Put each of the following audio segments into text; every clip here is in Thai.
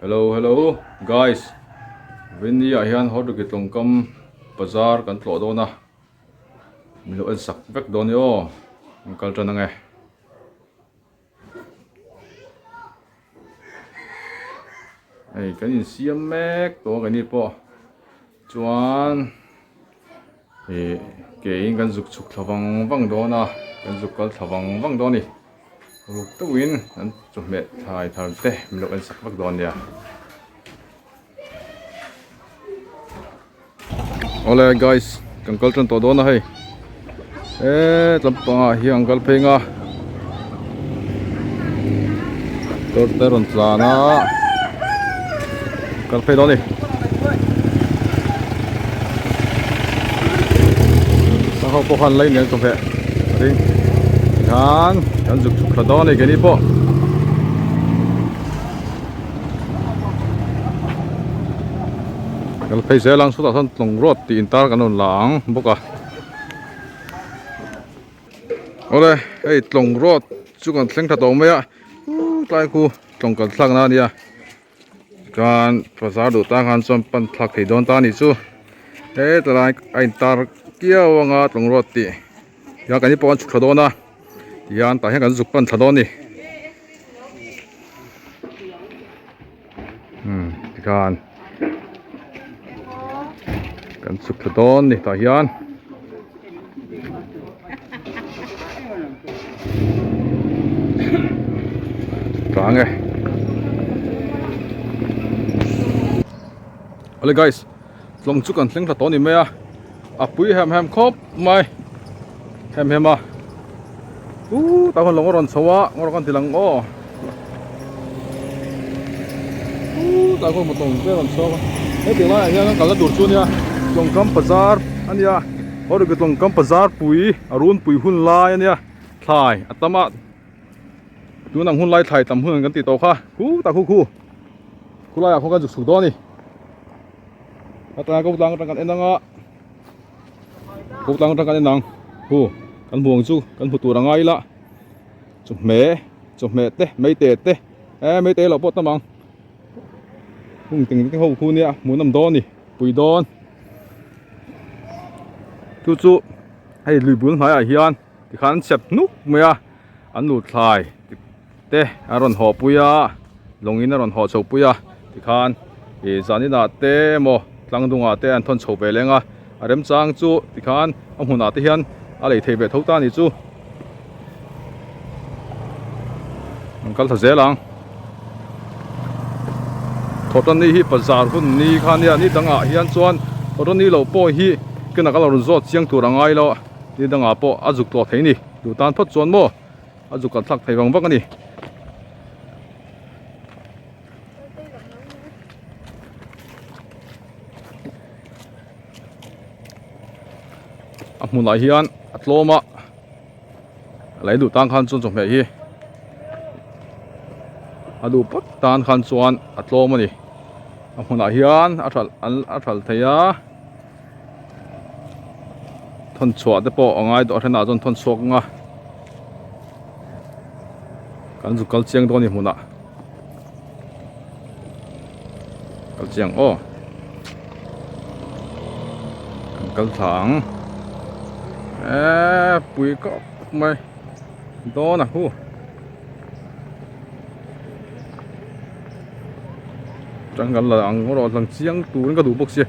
Hello, guys. Windy ahian hot ke tongkam bazar kan tlo do na. Milo en sak vek don yo. Kal tan nge. Ai kan in siam mek to kan ni po. Chuan ke in kan zuk chuk thawang wang do na. Kan zuk kal thawang wang do ni. Luk tu win an chu me thai thar te milo en sak vek don ya. Ole guys, kangkal tron to do na hai. Tlampa hi angkal phenga. Tor teron tlana. Kal phe do ni. Sa ho po khan lai ne to phe. Ring. Kan juk chuk do ni ke ni po. Kal phe se lang su ta san tlong rot ti intar kan on lang boka. Ole, ei tlong rot chu kan thleng tha to me ya. Tai ku tlong kan thlang na nia. Kan bazar du ta kan chom pan thak thei don ta ni chu. Tlai ai tar kia wanga tlong rot ti. Ya kan ni pon chu do na. Yan ta hian kan zuk pan thadon ni. Kan zuk thadon ni ta hian. Range. Ole guys, long chu kan thleng tha to ni me a. Apui hem khop mai. Hem a. Ta kon long ron chawa ngor kan tilang o. Ta kon motong pe ron chawa. Ti la hian kan la dur chu nia. Long kam bazar ania. Or ge long kam bazar pui arun pui hun la ania. Thai atama tu nang hun lai thai tam hun kan ti to kha ta khu lai a kho kan juk su do ni ata ko tang kan enanga ko tang kan enang kan buang chu kan hu tu rangai la chu me te mei te mei te lo pot tamang hung ting ho khu nia mu nam do ni pui don chu hay lui bul mai a hian ti khan chep nuk me a an nu thlai te aron ho puya longin aron ho chho puya ti khan zanina te mo tlangdunga te an thon chho ve lenga arem chang chu ti khan amhuna te hian a lei thei ve thota ni chu angkal tha zelang thotan ni hi bazar hun ni khan ya ni danga hian chuan thotan ni lo po hi kena kala ron zot chiang tu rangai lo ni danga po azuk to thei ni du tan phot chuan mo azuk kan thak thei wang wang ani munai hian atloma lai du tang khan chon chom he hi adu pat tan khan chuan atloma ni munai hian athal theya thon chua te po angai do thena jon thon chok nga kan zu kal chiang do ni huna kal chiang kal thang pui có mày đó nè chẳng gần là ăn có lần chiang tù nó có đủ bốc xe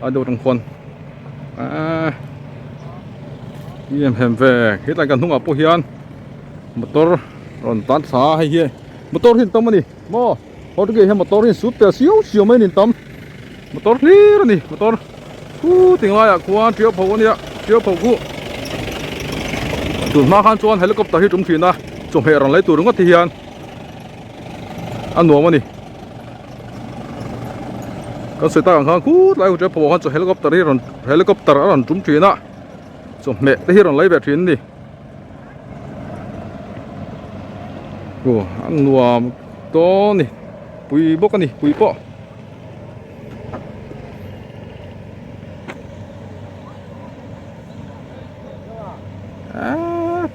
ở đâu trong con em về hết lại gần thung ở hiền motor còn tán xá hay gì motor hiện tâm đi mò có cái gì motor hiện sút từ xíu mấy hiện tâm motor đi rồi nè motor tiếng lai à qua chiếu phổ nè chiếu phổ tu ma khan chuan helicopter hi tum thina chom he ran lai tur ngot hian an nuam ani kan seta khan khu lai je pho khan chu helicopter ran tum thina chom me te hi ran lai be thin ni an nuam to ni pui bok ani pui po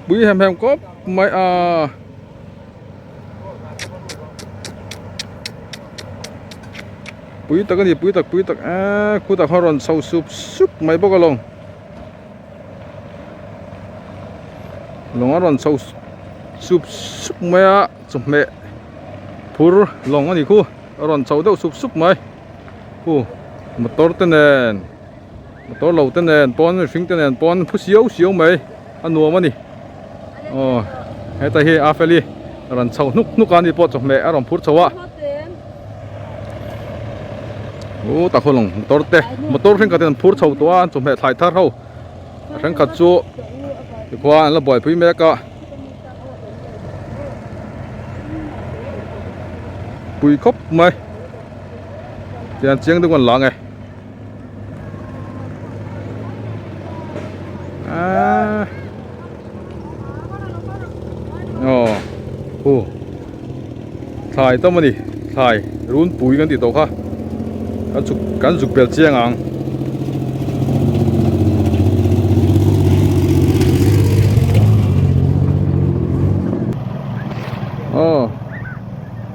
bui hem có mấy ปุ๋ยตะกันนี่ปุ๋ยตะกูตะเขารอนเสาซุบไม่บอกก็ลงรอนเสาซุบไม่อะจุ่มไม่พูดลงอันนี้กูรอนเสาเดียวซุบไม่กูมาตัวเต้นเองมาตัวเราเต้นเองปอนฟิงเต้นเองปอนผู้เสียวไม่อันนัวมันนี่อ๋อให้ตาเฮอาเฟลีรอนเสานุกอันนี้ปอดจุ่มไม่อารมณ์พูดเสาโอ้ตาคนลงมอเตอร์เร่งกัดเดินพูดเท่าตัวจุ่มเหตุถ่ายท่าเขาเร่งกัดจู่ดีกว่าแล้วบ่อยพี่แม่ก็ปุ๋ยครบไหมเจียนเจียงทุกวันหลังไงอ๋อโอ้ถ่ายต้องมาดิถ่ายรุ่นปุ๋ยกันติดตัวค่ะกันจุกเปลี่ยนเจียงอ่างอ๋อ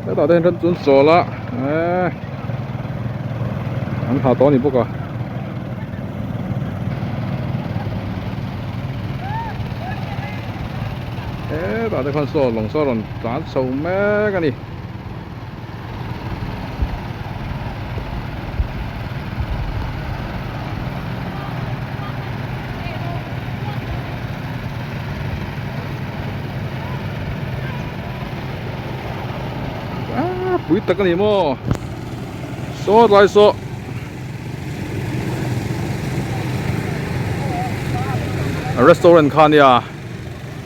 แล้วต่อเดินจนโซละอันหาตัวนี่พวกอ่ะต่อเดินคนโซลงโซลงจานโซแม่กันนี่ปุ๋ยตะกันนี่มั้งโซ่ไรโซ่ร้านค้าเนี่ย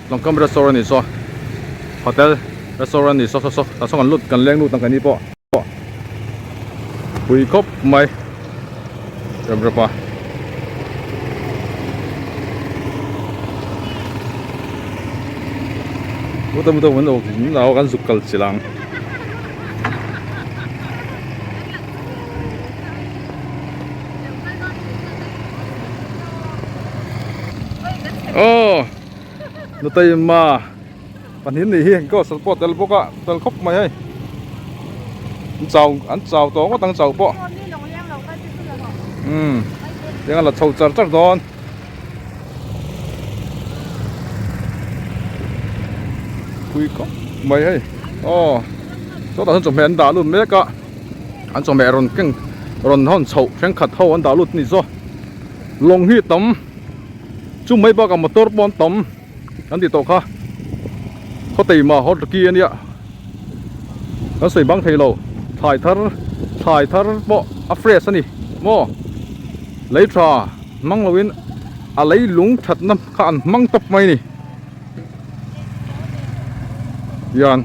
ลองกำร้านนี่โซ่โฮเทลร้านนี่โซ่แต่ส่งกันลุดกันเลี้ยงลุดตั้งกันนี่ปะปุ๋ยครบไหมเรียบร้อยปะมุดวันเรากันสุกกันสิลังโอ้นุตัยมาปันหินนี่เฮียก็สปอร์ตแต่ละพวกก็แต่ละครบไหมเฮ้ยอันเจ้าตัวก็ตั้งเจ้าปะยังไงล่ะเจ้าจัดโดนคุยก็ไม่เฮ้ยโอ้โซดาท่านจงแม่อันดาลุ่นไม่ก็อันจงแม่รอนเก่งรอนห้องเฉาแข่งขัดเท่าอันดาลุ่นนี่โซลงที่ต่ำจุ่มไม่บอกกับมอเตอร์บอลต่ำอันที่ตกค่ะเขาตีมาฮอตกี้อันเนี้ยแล้วใส่บังเทโลถ่ายทาร์บ่อัฟเรสนี่โม่เลยทรามังลวินอะไรลุงถัดน้ำขันมังตบไม่นี่ยัน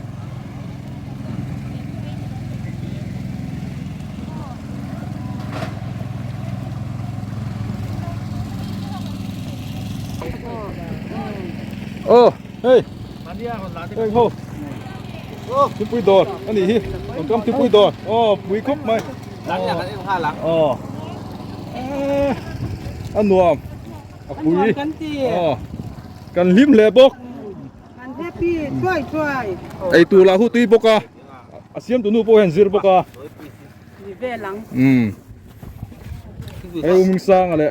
โอ้เฮ้ยเฮ้ยโหที่ปุ้ยโดดอันนี้ผมจำที่ปุ้ยโดดอ๋อปุ้ยครบไหมหลังจากนั้นข้าหลังอ๋ออันนัวปุ้ยอ๋อกันลิ้มเลยบกกันแฮปปี้ช่วยไอตัวลาหูตีบกอาเซียมตัวนู้นพวกเห็นซีร์บกมีเวลังไออุ้มสร้างอะไร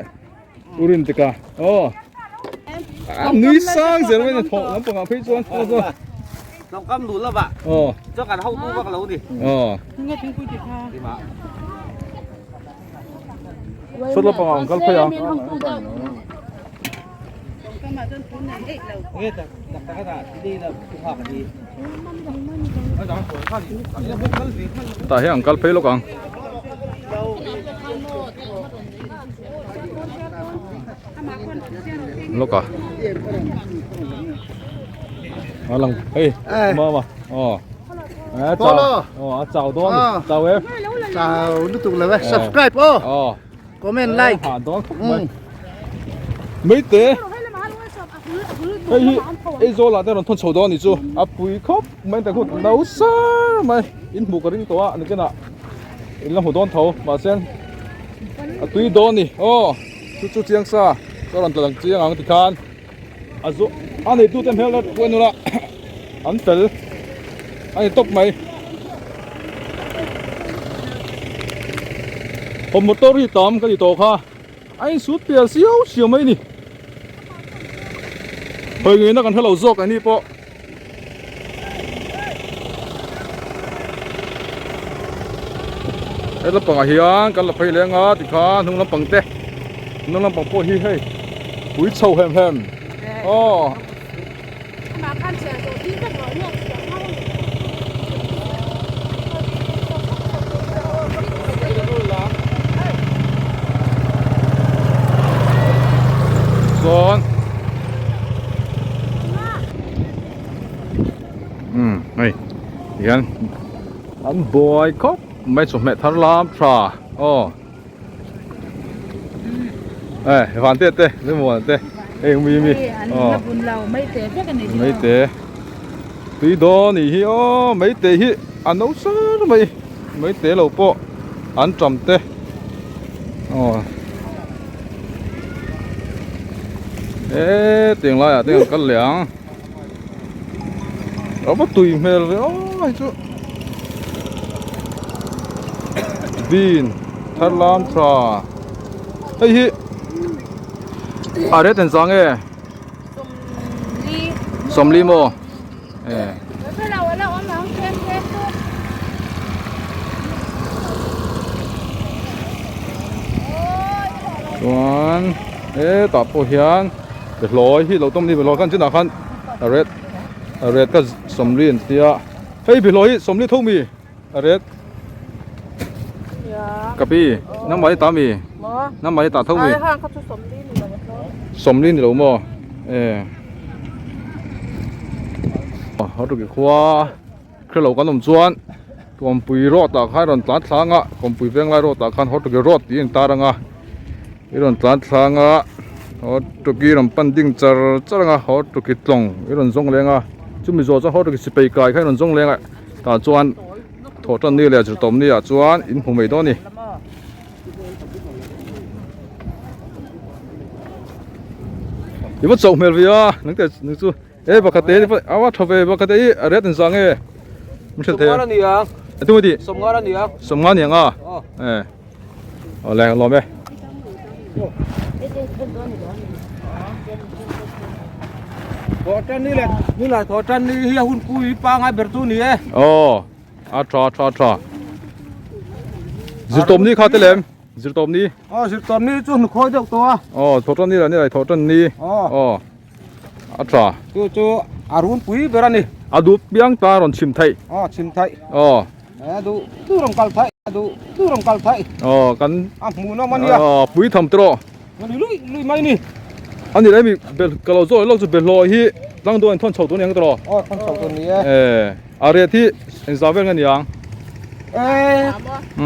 อุรินติกาอ๋อนุ้ยสร้างเสร็จแล้วเนี่ยถอดน้ำปงพี่ชวนเรากำหนุนแล้วปะเจ้ากันเข้าตู้ว่าเราดินี่ถึงคุยติดค่ะสุดละปองกันพยาแต่ให้อังกัลเพลกังลูกอ่ะมาลังเฮ้ยมาอ๋อเจ้าอ๋อเจ้าโดนเจ้าเว้ยเจ้าดูถูกเลยเว้ย subscribe อ๋อcomment like ผ่านโดนไม่เตะเฮ้ยไอ้โซล่าแต่เราทนโฉดนี่จูอ่ะปุยครบไม่แต่คุณเราซ่าไม่อินบุกกระดิ่งตัวนี่กันอ่ะอินลำหัวโดนเท้ามาเส้นอ่ะตุยโดนนี่โอ้จู่เจียงซ่าก็รันตะลังเจียงอ่างติคานอ่ะจูอันนี้ตู้เต็มเฮลล์เว้นนู่นละอันเตลอันนี้ตบไหม ผมหมดตัวที่ตอมก็ที่โตค่ะไอ้สุดเปียเสียวไหมนี่เฮ้ยเงี้ยนักกันถ้าเราซอกอันนี้ปะไอ้ละปังอาเฮียงกันละไปเลี้ยงอ่ะติค่ะนุ่งละปังเตะนุ่งละปังโป้ฮีให้หุ้ยเช่าแฮมอ๋อส่วนไอ้ยันอันบอยครับไม่สมเหตุทารามทราอ๋อฟันเต้เรื่องมันเต้มีอ๋อไม่เตะตีโดนี่ฮิอ๋อไม่เตะฮิอันนู้นซะไม่เตะเราปะอันจำเตะอ๋อเตียงไรอ่ะเตียงกันเหลียงเราไม่ตุยเมลเลยอ๋อไอ้จุบินทารามทราไอ้ฮิอะไรเต็นสังสมลีโมส่วนตับโอเฮียนเดือดร้อยที่เราต้มนี่เดือดร้อยกันชิ้นหนักขันอะไรก็สมลีนเสียเฮ้ยเดือดร้อยสมลีทุ่งมีอะไรกะปีน้ำมันตามีน้ำมันตาทุ่งมีสมลีนเราโมเขาดูกี่ขวาคือเรากันนมจวนตัวปุยรอดตาข้าโดนตัดทางอ่ะตัวปุยเวียงไล่รอดตาข้าเขาดูกี่รอดยิงตาดังอ่ะโดนตัดทางอ่ะเขาดูกี่ลำปั้นดิ้งจาร์งอ่ะเขาดูกี่ตรงโดนส่งแรงอ่ะจุ่มมีโซ่จะเขาดูกี่สิไปไกลข้าโดนส่งแรงอ่ะตาจวนถอดต้นนี่เลยจุดต้มนี่อ่ะจวนอินผมไม่ต้นนี่ยังไม่จบเมลวิอ่ะนึกแต่นึกจู่บักกะเตยเอาว่าทว่าบักกะเตยอะไรตั้งสังไม่ใช่เถอะตัวนี้สมงานเนี่ยอ่ะเอาแรงรอไหมถอดจันนี่แหละนี่แหละถอดจันนี่เฮียหุ่นปุยปางไอ้เบอร์ตูนี่อ๋อทราจิตตมนี่ข้าวเตลมจิตตมนี่จิตตมนี่จุนคอยเด็กตัวถอดจันนี่แหละนี่อะไรถอดจันนี่ทราจูอารุณปุยเบอร์นี่ดูเบียงตาหล่นชิมไทยชิมไทยดูรำกัลไทยดูรำกัลไทยกันมูน้ำมันเนี่ยปุยทำตรอมันลุยไม่นี่อันนี้ได้มีเบลกะโลโซ่เราจะเบลลอยที่ตั้งตัวท่อนเฉาตัวนี้ตรอท่อนเฉาตัวนี้อะไรที่อินซาเวลกันยัง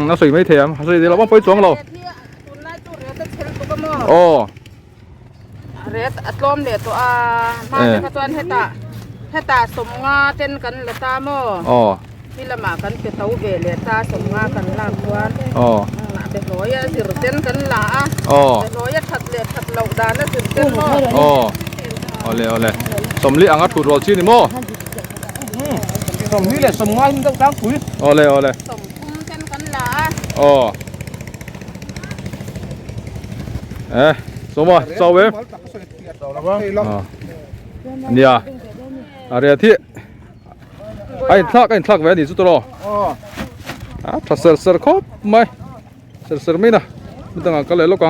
น่าสวยไม่เทียมสวยดีเราบ้างไปจ้องเราเรสอัตลมเดือตัวมาเป็นตัวให้ตาสมงาเต้นกันละตาโมที่ละมากันเป็นเต้าเบลตาสมงากันลากวันเป็นร้อยสิรเต้นกันละเป็นร้อยถัดเลือดถัดเหล่าดานแล้วสิรเต้นโมเอาเลยสมลีอังกัดถูกรอชื่อนี่โมสมนี่แหละสมงามันต้องตั้งปุ๋ยเอาเลยสมคุ้มเต้นกันละสมว่าเจ้าเว้ยเนี่ยอะไรที่ไอ้ทักเว้ยนี่สุดรอถ้าเสือครบไหมเสือไม่นะไม่ต้องกันเลยลูกกั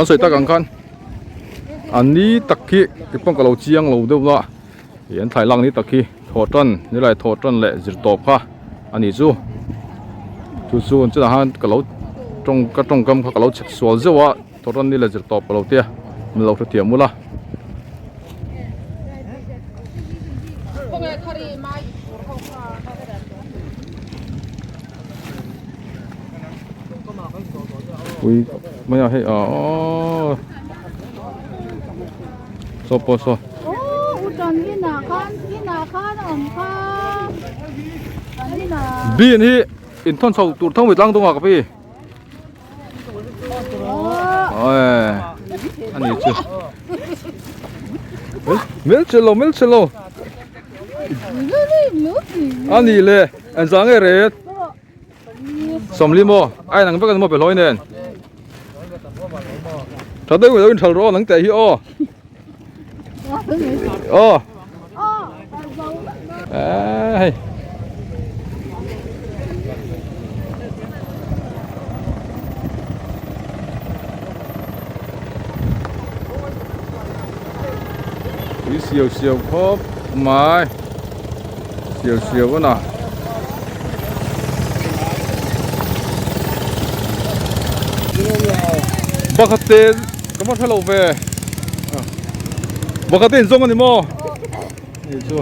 นสวยตากันคันอันนี้ตะกี้ที่ป้องกับเราเชียงเราเดี๋ยวละเห็นถ่ายหลังนี้ตะกี้ถอดต้นนี่ไรถอดต้นแหละจิตตบค่ะอันนี้จู่จะหากับเราตรงกระตรงกำกับเราสวนเจ้าว่าถอดต้นนี่แหละจิตตบกับเราเตี้ยมันเราเทียมมุละอุ้ยไม่อยากให้โซโปโซอุจจาระนี่นาคันค่ะนี่นาบีนี่อินทอนเสาตูดทั้งหมดตั้งตรงกับพี่อันนี้ชื่อเมลเชลโลอันนี้เลยอันสังเกต สมลิโมไอ้หนังไปกันโมเป็นร้อยเน่นถ้าได้ก็ต้องทะเลาะหนังแต่ฮีโอโอ้เอ้ยวิเสียวเสียวครบไม้เสียวเสียวก็น่ะบักเตนก็มาทะเลาะไปบักเตนส่งกันดิโมนี่ชัว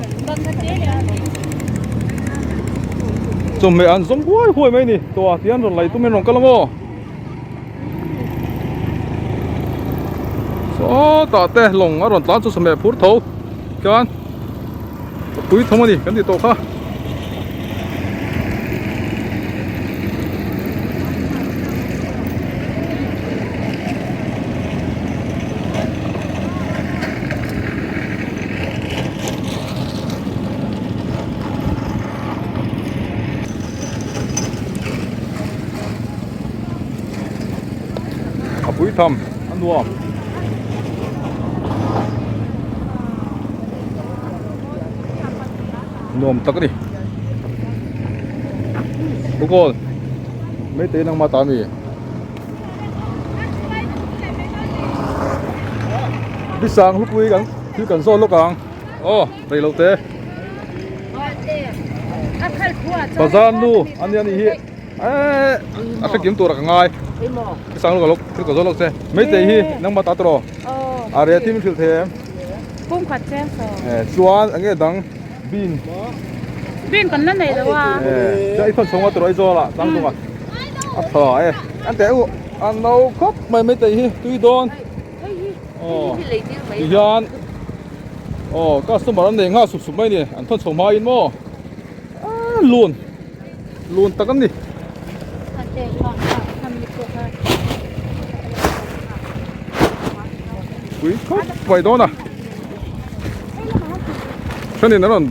จมไม่อันส่งห่วยไหมนี่ตัวที่อันรถไหลตุ้มไม่ลงกันละโมโอ้ต่อเตะลงอารมณ์ตอนจุดสมัยพูดถูกกันคุยทั้งหมดนี่กันที่โต๊ะค่ะปุ๋ยทำอันดัวนมตะกนี่ทุกคนไม่ตีนังมาตามีดิสังลูกคุยกันคือกันโซนลูกกลางโอ้ไปเราเตะภาษาดูอันนี้ฮีอาศัยกิมตัวรักง่ายดิสังลูกลูกคือกันโซนลูกเตะไม่ตีฮีนังมาตาตรออะไรที่มันคือเทมกุ้งขัดแจ้งส่วนอันนี้ดังบินกันนั่นไหนแล้ววะจะไอ้คนส่งมาตัวไอ้โจละตั้งตัวอ่ะถอยอันแต่อันเราครบไม่ตีฮีตุยโดนอ๋อยันอ๋อก็สมบัติอันเองฮะสุดๆไม่เนี่ยอันทนส่งมาอินโม่ลูนตะกันดิอุ้ยเขาไปโดนอ่ะฉันนี่นั่น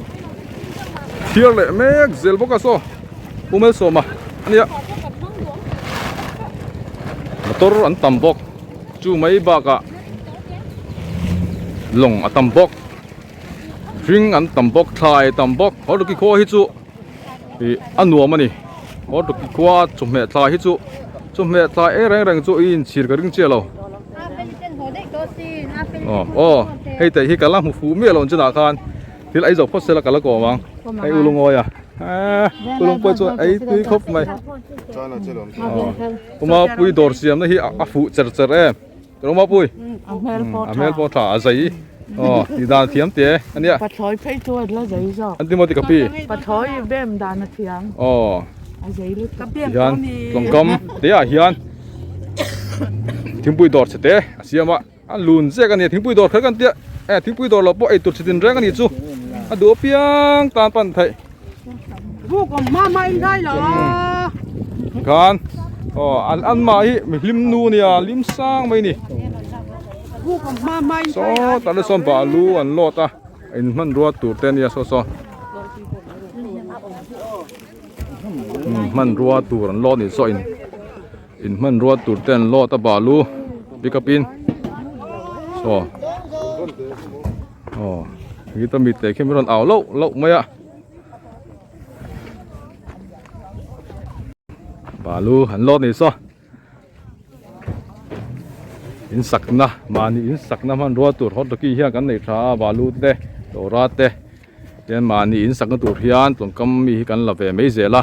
เที่ยวเลยแม่เซลบอกกันโซ่อุเมลโซ่มาอันนี้มาตัวอันตั้มบอกจูไม่บากะลงอันตั้มบอกริงอันตั้มบอกทายตั้มบอกเขาดูกี่ข้อฮิจูอันนัวมันนี่เขาดูกี่ข้อจุ่มเม็ดทายฮิจูจุ่มเม็ดทายแรงจูอินชีร์กระดิ่งเจียวเราอ๋อให้แต่ที่กำลังหูเมียเราจะหนาคานที่ไอ้จบพอเสร็จแล้วกันแล้วก่อนมั้งไอ้อุลงอยอุลงไปช่วยไอ้ตุยครบไหมผมมาปุยดอร์เสียมนะที่อาฟูเจอเอ็มตรงมาปุยอเมลปอถ่าใจอ๋อที่ด้านเทียมเตะอันเนี้ยปัดถอยไปตัวแล้วใจจ้ะอันที่มาติกับพี่ปัดถอยเบ้มด้านเทียงอ๋อใจลึกกับเบี้ยฮิอันลงกำเตะฮิอันทิ้งปุยดอร์เสร็จเสียมาอันลุนเจ๊กันเนี่ยทิ้งปุยดอร์เขากันเตะทิ้งปุยดอร์เราปล่อยตัวสินแรงกันนี่จู่ดูเพียงตามปันไทยพวกมาไม่ได้หรอกันอ๋ออันมาฮิมีลิมนูเนี่ยลิมสร้างไหมนี่พวกมาไม่โซ่ตอนนี้ส่วนบาลูอันโลตาอินมันรัวตูเตนี่โซ่มันรัวตูอันโลนี่โซ่อินมันรัวตูเตนโลตาบาลูปิกปินโซ่อ๋อkita mite kemeron au lo maya balu han lo ni so in sakna mani in sakna man ro tur hot ki hian kan nei tha balu te tora te ten mani in sakna tur hian tlom kam mi kan la ve mai zela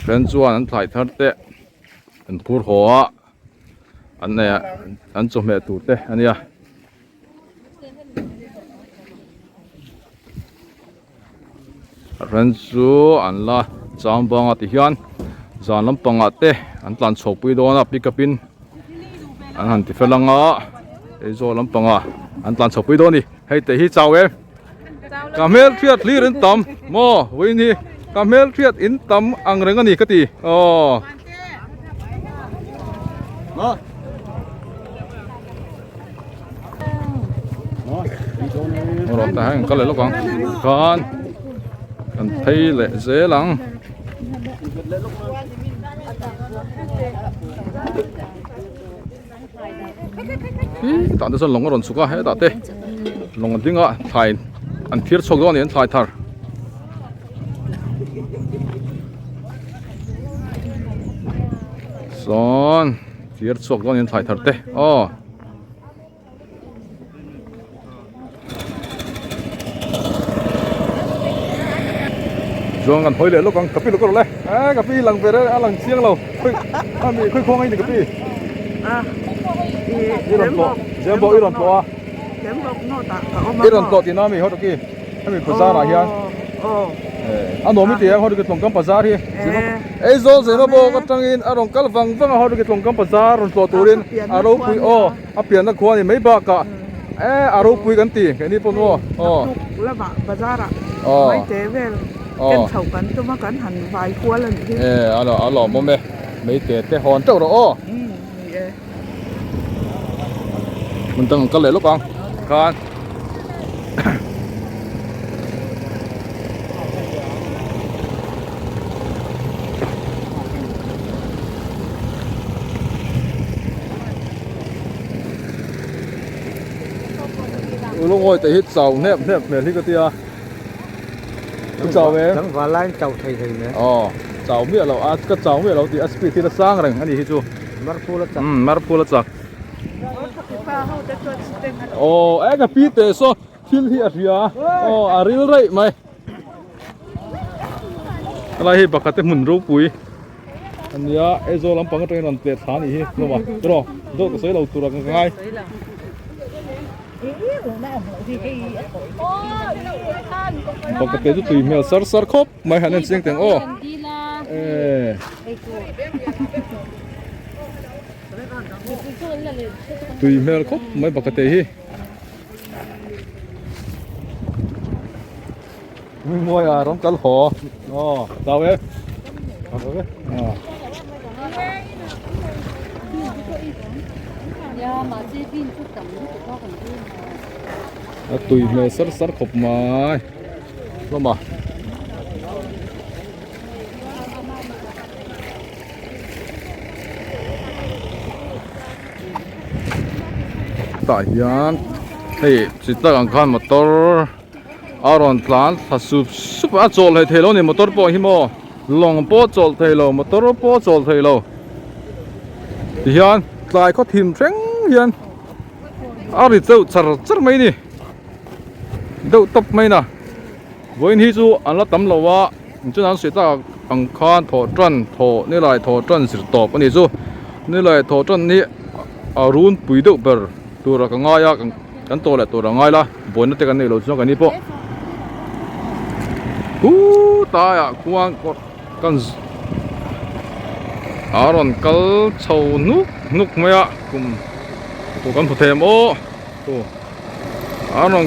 ren chuan an thlai thar te an phur hoอันนี้อันจมเมตุเตอันนี้รันซูอันละจามบังอาทิยันจานลำปังอาเตอันตันโฉบไปโดนปิกปินอันหันที่เฟลังอ่ะไอ้โจลำปังอ่ะอันตันโฉบไปโดนนี่ให้แต่ที่เจ้าเองกาเมลเทียดลีรินต่ำโม่วันนี้กาเมลเทียดอินต่ำอังเริงกันนี่ก็ตีอ๋อ rồi ta hay có lấy lúc còn thấy lệ dễ lắm tạm thời lòng còn suka hết tạm thế lòng tiếng ạ thải anh thiết sọc đó nên thải thar son thiết sọc đó nên thải thar thế Juang kan hoi le lo kang kapi lo ko le kapi lang về đấy lang chiang lo khơi khoang anh thì kapi Iran po Iran po Iran po thì nó mi hot ki mi bazar à hian anh nói mi tiếng hot cái tông cam bazar hi ấy zo zero bo cái trang in arong kal vang vang hot cái tông cam bazar ron to turin aro pui apian na khwa ni mấy ba cả aro pui kan ti cái ni pon wo là bazar à mấy tế về cái sầu cắn cho mà cắn hẳn vài khua lần chứ alo mồm mẹ mấy tế hòn trâu đó mình từng có lẽ lúc con lúc ngồi tại hít sầu nếp về đi cái tia chào về chẳng phải là chào thầy nữa chào biết là cái chào biết là thì aspect thì nó sang rồi anh đi chú marpula chak cái pi te so phim hi aria aril rai mai ala hi bakate mun ro pui ania ezo lam pang train ran te thani hi no ba ro do ko sei lo tura ka ngai bakate tu tui mel sar khop mai hanen sing teng tùy mèo khóc mấy bậc cái hi mình mua rong cá hổ tao ấy tùy mèo sar khóc mai lo mà tại hiện thì chỉ ta càng khăn motor aron plant thật sụp á trộn hay thế lo này motor bỏ hi mò lòng bỏ trộn thế lo motor bỏ trộn thế lo thì hiện lại có thìm trắng hiện ari châu char mấy đi đâu tập mấy nè với hi chú anh là tấm lầu wa cho nên sẽ ta càng khăn thổ trần thổ nên lại thổ trần sự tọp anh chú nên lại thổ trần này arun bùi đậu bờตัวเราก็ง่ายอ่ะกันโตแหละตัวเราง่ายละบนนั่นแต่กันนี่เราชอบกันนี่พวกตายอ่ะกวางกันอารอนกัลเช่านุกไม่อ่ะกุมตัวกันผู้เทมโอตัวอารอน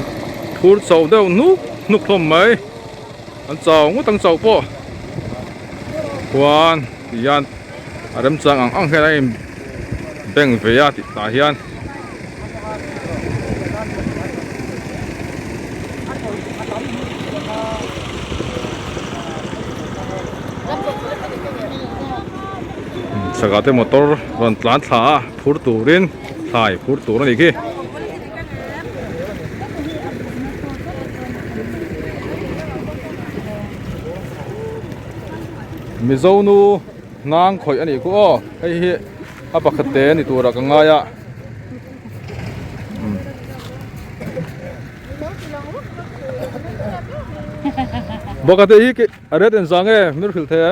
ทูดเช่าเดียวนุกทมไหมอันเจ้างูตั้งเจ้าพวกกวางยันอารมณ์จังอังแค่ไหนแบ่งเวียติดตาเฮียนSagate motor ron plant tha phur turin thai phur tur ni ki mizonu ngang khoi ani ko hei hi apakhate ni tura ka ngaya bokate hi ki aret en zange mir khil the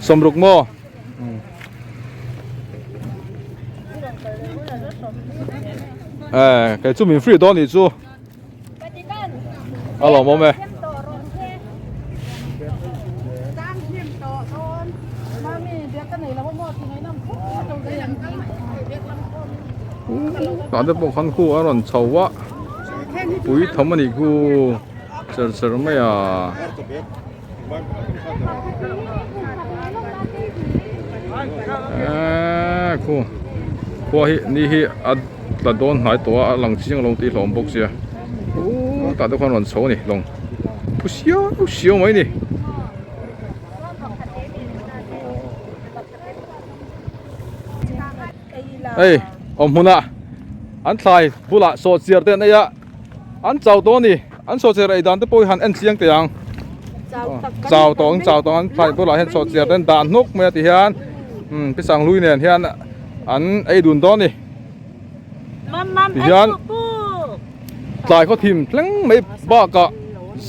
somruk mo cái chú mình free đó thì chú alo mồm mẹ bạn được bộ khăn khu ở đòn sầu quá bụi thấm anh khu chờ mấy khu พวกนี่อัดตัดโดนหายตัวหลังเชียงลงตีหลอมบกเสียโอ้ตัดตัวคนหล่นโซ่นี่ลงผู้เชี่ยวไหมนี่เอ้ยอมหุ่นอ่ะอันทายบุละโซเชียร์เต้นไอ้ยะอันเจ้าตัวนี่อันโซเชียร์ไอ้ด่านตะปุยหันอันเสียงเตียงเจ้าตองอันทายบุละเห็นโซเชียร์เต้นด่านนกเมื่อที่เฮียนไปสั่งลุยเนี่ยเฮียนอันไอ้ดุนตัวนี่ที่เฮียนทายเขาทีมเล่งไม่บ้ากะ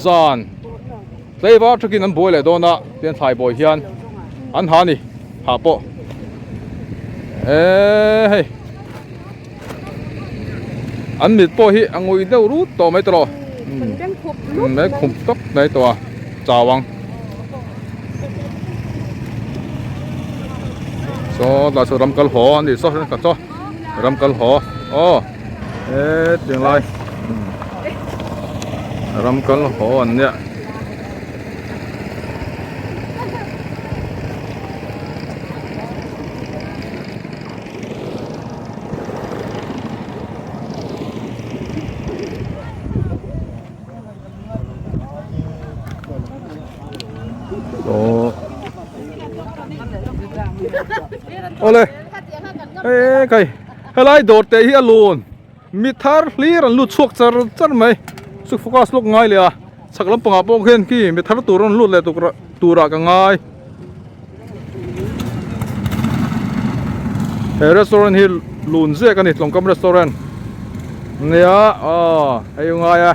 ซานใส่ว่าจะกินอันบวยเลยโดนนะเป็นทายบอยเฮียนอันหานี่หาโปเอ้ยอันมิดโปฮิอังวยเดารู้ตัวไม่ตรอไม่คุมตบในตัวจ่าวังโซ่เราจะรำกลหอนี่โซ่กันโซ่รำกลหออ๋ออย่างไรรำกลหออันเนี้ยโอ้เลยใครอะไรโดดเตะที่อลูนมิทาร์ลีรันลุดชกจัดไหมสุกโฟกัสลุกง่ายเลยอ่ะสักลำปงอาโปงเห็นกี่มิทาร์ตัวรันลุดเลยตัวรักง่ายรีสอร์ทที่ลุนเสียกันนี่ลงกับรีสอร์ทเนี่ยไอ้ยังไงอ่ะ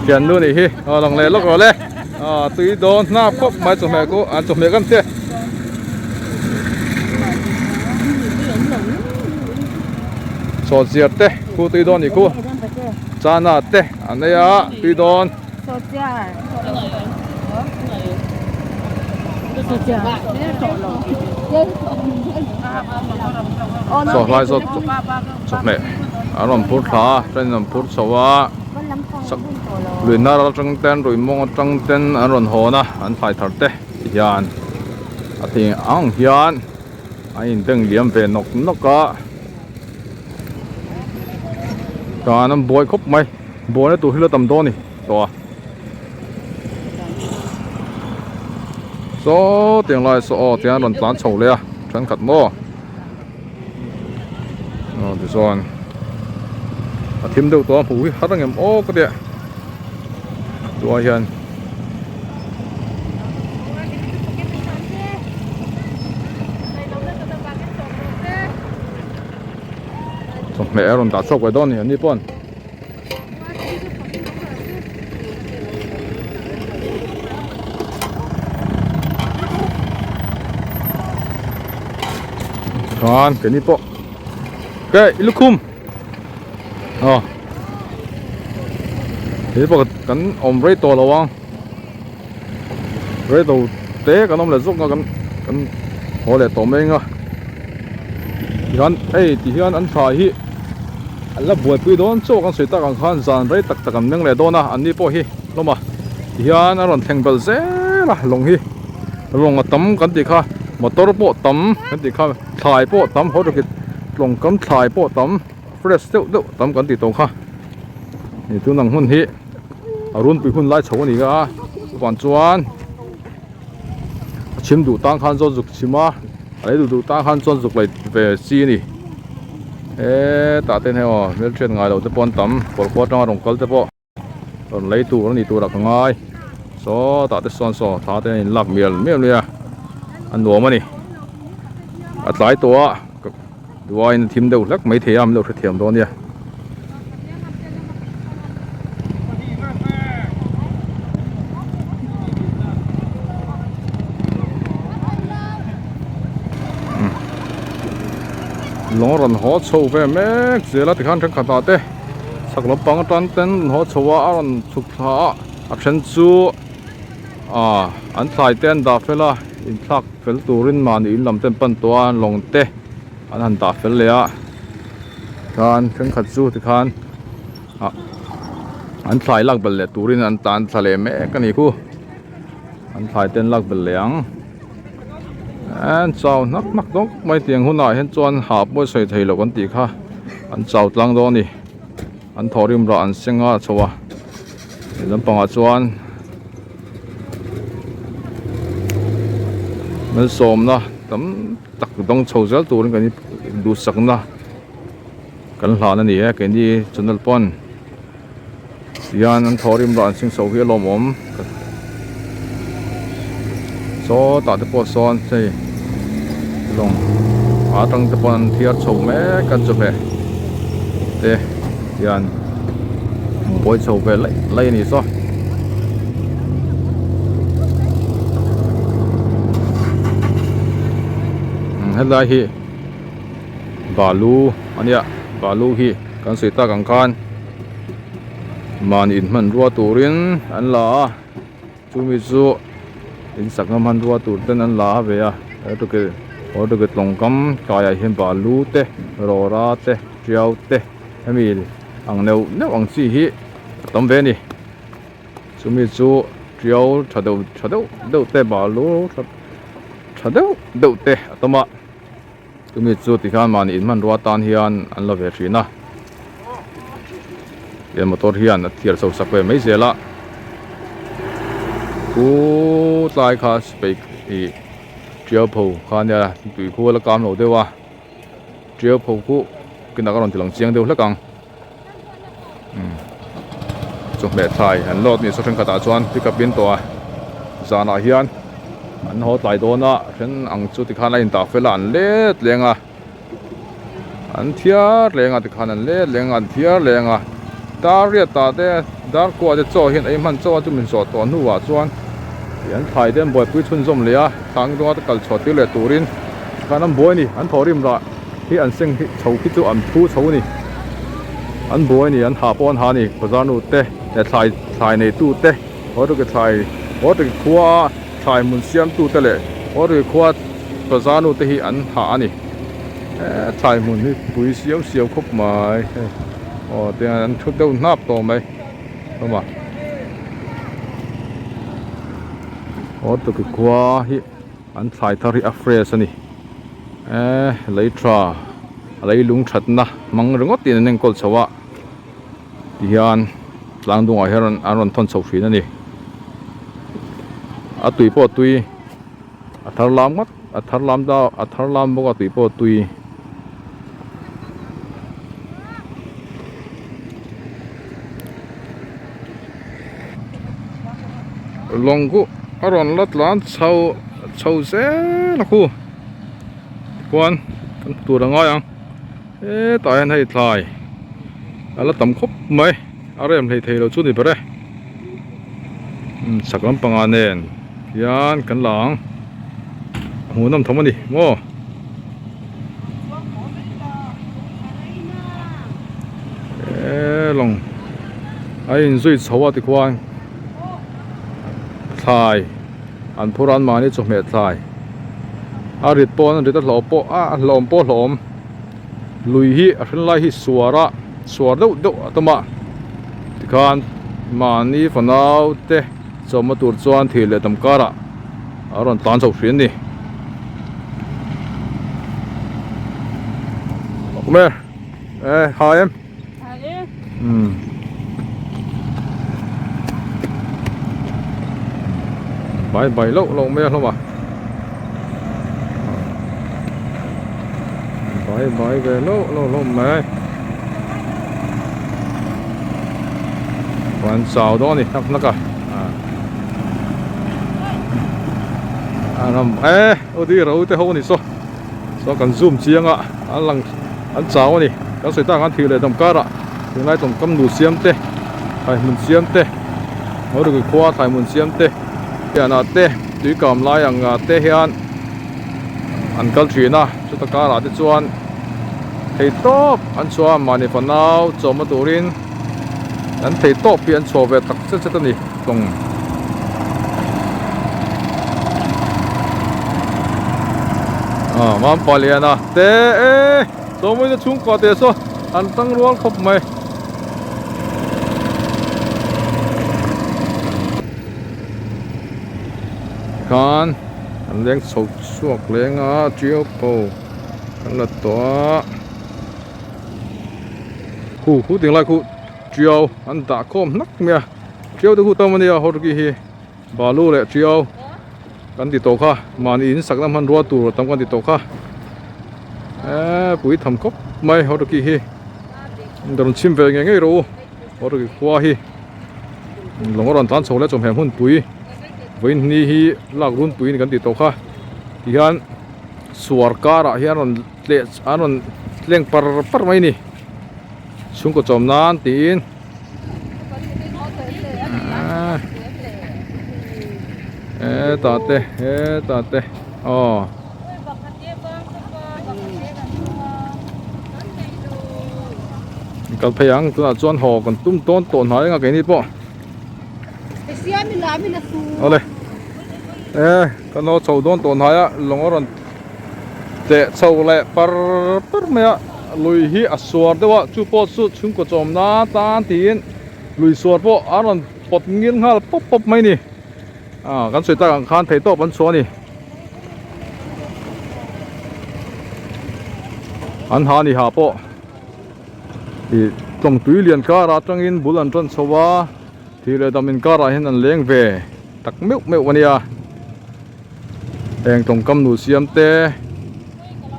เขียนดูนี่ฮิลงเลยลกเลยตีโดนหน้าพบไม่จมแม่กูจมแม่กันเตี้ยโซเชียร์เต้กูตีโดนอีกกูจานาเต้อันนี้ตีโดนโซไลโซจมแม่อารมณ์พุทธะเป็นอารมณ์พุทธสวะหรือน่ารักจังเต้นหรือมองจังเต้นอารมณ์โหนะอันไฟถัดเต้ยานอาทิตย์อังยานไอ้ตึงเลี้ยมเป็นนกกะการนั้นบอยครบไหมบอยนี่ตัวที่เราตำโตนี่ตัวโซ่เตียงลายโซ่เตียงหล่นตานโฉเลยอ่ะฉันขัดโม่ดิส่วนทีมเดียวตัวผู้ฮัตตั้งเงี้ยโอ้ก็เดียตัวเฮียนแม่เราตัดชกไว้ด้านนี้อันนี้ป้อนกันแค่นี้ป้อแกลูกคุมนี่ป้อกันอมไรตัวระวังไรตัวเตะกันอมเลยซุกกันพอเลยตัวเองยันที่ยันอันฝ่ายแล้วบวชไปโดนโจกันสุดตะกันขันจานไรตักกันนั่งเลยโดนนะอันนี้พอลงมาที่ยันอารมณ์แทงเบลเซ่ละลงลงตั้มกันติค่ะมอเตอร์โปตั้มกันติค่ะถ่ายโปตั้มเขาจะกินลงกันถ่ายโปตั้มเฟรชเดี๋ยวตั้มกันติตรงค่ะนี่ตัวนั่งหุ่นอารุณไปหุ่นไล่ชาวนี่ก็ก่อนจวนชิมดูตั้งขันจนจุกชิมาอะไรดูตั้งขันจนจุกเลยไปซีนี่ตาเต้นให้เมื่อเช้าไงเราจะป้อนตั้มปวดปวดจังหรงกลจะป้อตอนไล่ตัวนี่ตัวหลักง่ายโซ่ตาเต้นซ้อนตาเต้นหลักเมียลเลยอันหัวมันนี่อัดหลายตัวดูว่าในทีมเดียวเล็กไม่เทียมเดียวเทียมตัวเนี่ยลงรันหัวโชว์ไปแม็กเสียละที่ขันทั้งขันตาเต้สักลบปังตันเต้นหัวโชว์ว่าอันสุขท้าอับเชนซูอันสายเต้นดาเฟล่าอินทักเฟลตูรินมันอินลำเต้นปั้นตัวลงเต้อันหันดาเฟลเลยการทั้งขัดซูที่ขันอันสายลักเบลเลยตูรินอันตานทะเลแม็กกันอีกคู่อันสายเต้นลักเบลเลียง anh cháu nắc nắc đó mấy tiếng hôm nay hiện chuan hạp bôi sợi thầy là con tì kha anh cháu lang đó nè anh thò rim ra anh sinh á cháu à làm bằng chuan mình xóm na tấm tắc đông cháu rất tuổi cái này đủ sắc na cái là nó nè cái này chân là pon yan anh thò rim ra anh sinh sầu kia lom ôm số ta được bỏ son thì long tăng tập an thiệt sầu mẹ cần cho về đây yan bôi sầu về lấy này sao hết lại hi balu anh ya balu hi kan sui ta kan kan man in man ruột turin anh là chú mi chú in sắc ngắm man ruột tur tên anh là về à ở cái lồng cắm cài hiện balu te rora te treo te em il ang neu ang chi hi tấm về nè chú mi chú treo chả đâu te balu chả đâu te tấm ạ chú mi chú thì khán man in man ruột tan hiền anh là về chuyện na cái motor hiền thiệt sâu sắc về mấy giờละกูตายคาสเปกอีเจียวผูคานเนี่ยตุยคู่ละกามเราด้วยว่าเจียวผูคู่กินนักร้องที่หลังเสียงเดียวละกังจงแม่ไทยอันรอดนี่สุดท้ายกระตาจวนที่กับเป็นตัวจานาเฮียนอันหัวตายโดนนะฉันอังจุดที่ขานไล่ตาเฟลันเล็ดเลี้ยงอ่ะอันเทียเลี้ยงอ่ะที่ขานเล็ดเลี้ยงอันเทียเลี้ยงอ่ะตาเรียตาเด้ดาร์กว่าจะจ่อเห็นไอ้มันจ่อจุ่มจ่อตัวนู้ว่าจวนยันไทยเดินบ่อยปุ้ยชุนจมเลยอ่ะทางตรงนั้นกัลชอติเลยตูรินการนั้นบ่อยนี่อันทอริมละที่อันเซ็งชาวคิดจูอันผู้ชาวนี่อันบ่อยนี่อันหาปอนหานี่ภาษาโน้ตเต้แต่ไทยในตู้เต้เพราะตัวไทยเพราะตัวขวาไทยมุนเสียมตู้เต้เลยเพราะตัวขวาภาษาโน้ตที่อันหานี่ไทยมุนนี่ปุ้ยเสียวครบหมายอ๋อแต่อันชุดเดินนับต่อไหมเข้ามาโอ้ตัวกว่าฮิอันสายทาริอัฟเรสนี่เลยทราอะไรลุงชัดนะมังเรื่องก็ตีนนึงก็ชาวะที่อันหลังดวงไอ้เรื่องอันนั้นทนโซฟีนั่นนี่ตุยปอตุยอัฐารามก็อัฐารามดาวอัฐารามบอกว่าตุยปอตุยลงกูอารอนลัดล้านชาวเซ่ละกูกวนตัวดังอ้อยยังตายให้ทายแล้วต่ำครบไหมอะไรมันให้เราชุดนี้ไปเลยสักลำปังอันเองยานกันหลังหูน้ำทำมันดิโม่ลงไอ้สุยชาวติกวนทายอันพูรันมานี่จงเม็ดทายอาริดปอนริดหล่อปอหลอมปอหลอมลุยฮีอันไล่ฮีสวระสวระเดาตัวมาที่การมานี่ฝันเอาเตะจอมตัวจวนที่เลตัมการะอารอนตานเสาเสียนนี่คุณแม่หายไปlâu lâu mấy không àไปvề lâu mấy còn sào đó này nắc à làm ở đi rồi tới hôm này so cần zoom chiang ạ anh lăng anh sào này các sự tăng anh thì lại tầm cá ạ từ nay tầm cắm đủ xiêm tê phải mình xiêm tê nó được qua phải mình xiêm tê hiện à tê tuy cầm lại ang tê hiện anh câu chuyện à cho tất cả là tê chuan thầy top anh xóa mà này phần nào cho mà tụi rin anh thầy top thì anh xóa về thật chất này cùng mà phải liền à tê cho mới chúng có tê số anh tăng luôn khóc mày kan anh đang sầu suộc lên á chiếu bầu anh là to khu tiếng lại khu chiếu anh đã com nắc mía chiếu từ khu tâm anh đi à hồi kia hi bà lu lệ chiếu anh đi tổ kha mà in sắc năm hắn rùa tù tâm anh đi tổ kha bụi thầm cốc mai hồi kia hi đồn chim về nghe nghe rồi hồi kia qua hi lòng nó tan sầu lại trong hẻm hun bụi với ni hi lạc run bụi này anh đi tổ kha thì hắn suar cara hi anon leng par mai ni sung ko chom nan tin ta te cái phèn ang tu chuan ho còn tum ton hai nga cái ni po ole cái nó chầu ton hai á long ron te chầu lại par me lui hi asuar dewa chu po su chung ko chom na tan tin lui suar po aron pot ngin hal pop mai ni kan soi ta kan khan thei to ban so ni an ha ni ha po thì trong túi liền cá ra trong in bulan tròn sowa thì le damin cá ra hin an leng về tak meu wania eng tong kam nu siam te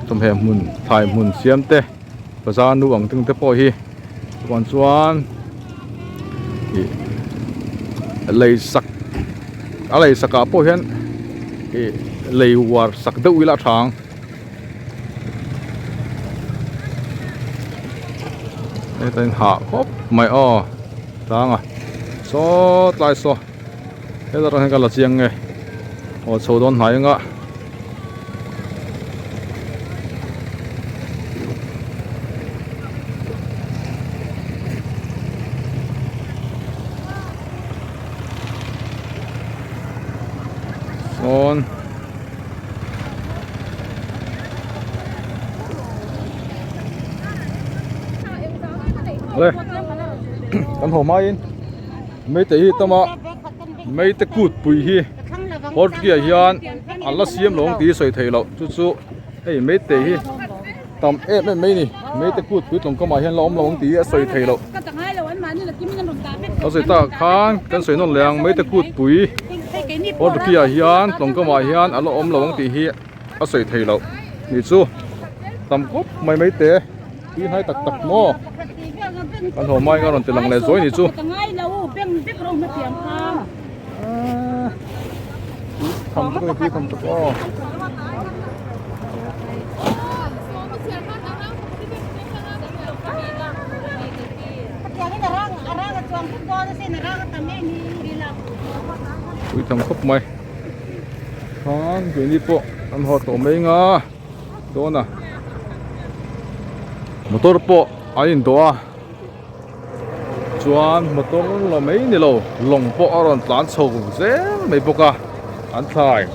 tom he mun thai mun siam te baza nu ang ting te po hi wan chuan hi lei sak alei saka po hian hi lei war sak deuh ila thang tên hạ hop mày tang à so lại so thế là cái là chiang nghe ở sâu đón hải ngạ on đây con hổ mai mấy tỷ tama mấy tỷ cút bùi hi hốt kia hiền ăn lá xiêm lồng tí sợi thầy lậu chút hey mấy tỷ hi tầm ép mấy nè mấy tỷ cút bùi lồng có mà hiền lồng tí sợi thầy lậu nó sợi ta khang cái sợi nó leng mấy tỷ cút bùi hốt kia hiền lồng có mà hiền ăn lồng tí hi sợi thầy lậu như chú tầm cúp mấy tỷ đi hai tắc mò con hổ mai ngon từ lằng này dối nhỉ chú không có cái không có ui thằng khóc mày con cái đi bộ con hổ tổ mấy ngà đó nè motor po ayin doa chuan motor lo mấy ni lo long po aron tlan chho ze mai boka an thai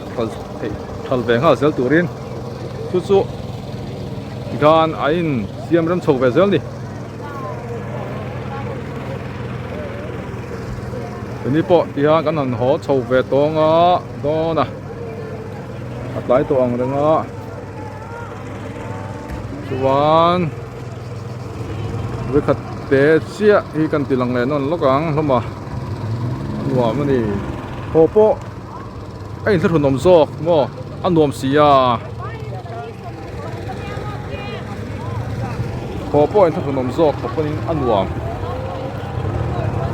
thal ve nga zel turin chu gan ayin siam ram chho ve zel ni ni po tia kan han ho chho ve to nga do na atlai to ang renga chuan với khát té chia thì cần tiền lằng này nó lóc ang lắm mà nuo mà đi hồ po anh thật nôm zok mo anh nuom xia hồ po anh thật nôm zok hồ po anh nuom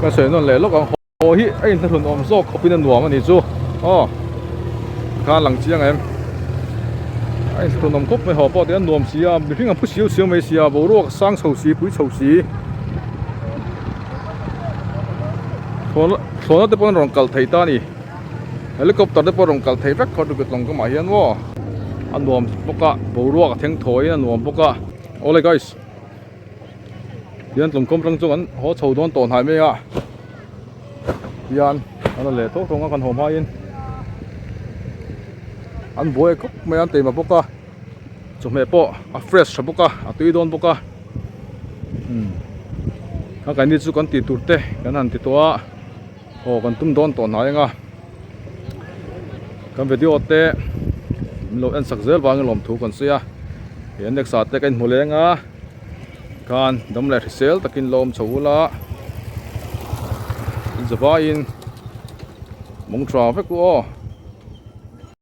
cái sợi nó lẻ lóc ang hồ hi anh thật nôm zok hồ pin anh nuom mà đi chú khá lằng chiang em anh thật nôm cốc mấy hồ po thì anh nuom xia bị phình anh phút xíu mấy xia bầu ruột sang sầu xí bụi sầu xí thôn nó bọn rong cào thấy ta nè helicopter nó bọn rong cào thấy rất khó được lòng cái máy hiền wo anh nuông bốc cả bầu ruột thèn thổi anh nuông bốc cả all guys hiền lòng công răng chung anh họ chầu đón tổn hại mấy à hiền anh lệ tốt không anh hòm hai yên anh bôi cốc mấy anh tìm mà bốc cả chụp mẹ po fresh bốc cả tùy đón bốc cả cái này chú con tì tụt thế cái này tì toa con tum đón tổn hại nga cái video thế lo en sak zel wang lom thu kon sia hian nek sa te kan mulenga kan dom le sel takin lom chawula in zawa in mong tra ve ku o